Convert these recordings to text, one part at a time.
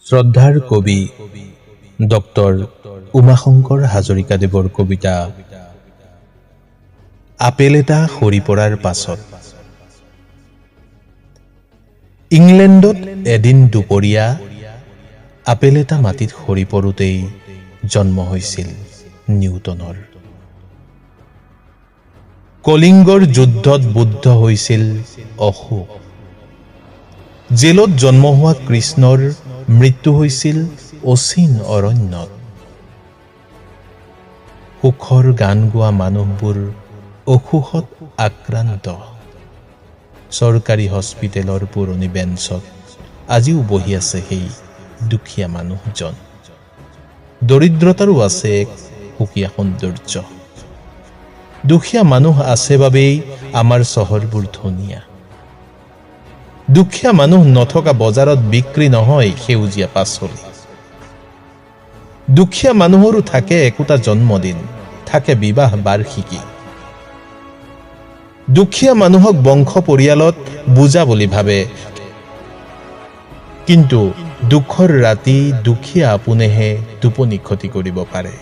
শ্ৰদ্ধাৰ কবি ডক্টৰ উমাশংকৰ হাজৰিকাদেৱৰ কবিতা আপেল এটা সৰি পৰাৰ পাছত। ইংলেণ্ডত এদিন দুপৰীয়া আপেল এটা মাটিত সৰি পৰোঁতেই জন্ম হৈছিল নিউটনৰ। কলিংগৰ যুদ্ধত বুদ্ধ হৈছিল অশোক। জেলত জন্ম হোৱা কৃষ্ণৰ মৃত্যু হৈছিল অচিন অৰণ্যত। সুখৰ গান গোৱা মানুহবোৰ অসুখত আক্ৰান্ত। চৰকাৰী হস্পিটেলৰ পুৰণি বেঞ্চত আজিও বহি আছে সেই দুখীয়া মানুহজন। দৰিদ্ৰতাৰো আছে এক সুকীয়া সৌন্দৰ্য। দুখীয়া মানুহ আছে বাবেই আমাৰ চহৰবোৰ ধুনীয়া। দুখীয়া মানুহ নথকা বজাৰত বিক্ৰী নহয় সেউজীয়া পাচলি। দুখীয়া মানুহৰো থাকে একোটা জন্মদিন, থাকে বিবাহ বাৰ্ষিকী। দুখীয়া মানুহক বংশ পৰিয়ালত বুজা বুলি ভাবে, কিন্তু দুখৰ ৰাতি দুখীয়া আপোনেহে টোপনি ক্ষতি কৰিব পাৰে।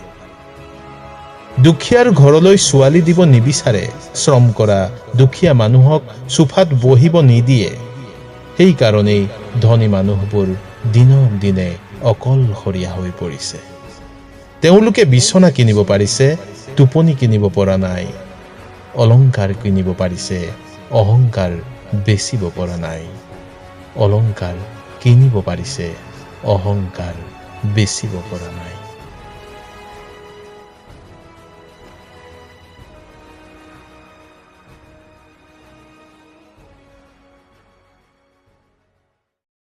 দুখীয়াৰ ঘৰলৈ ছোৱালী দিব নিবিচাৰে শ্ৰম কৰা দুখীয়া মানুহক চোফাত বহিব নিদিয়ে। সেইকাৰণেই ধনী মানুহবোৰ দিনক দিনে অকলশৰীয়া হৈ পৰিছে। তেওঁলোকে বিচনা কিনিব পাৰিছে, টোপনি কিনিব পৰা নাই। অলংকাৰ কিনিব পাৰিছে, অহংকাৰ বেচিব পৰা নাই। অলংকাৰ কিনিব পাৰিছে, অহংকাৰ বেচিব পৰা নাই।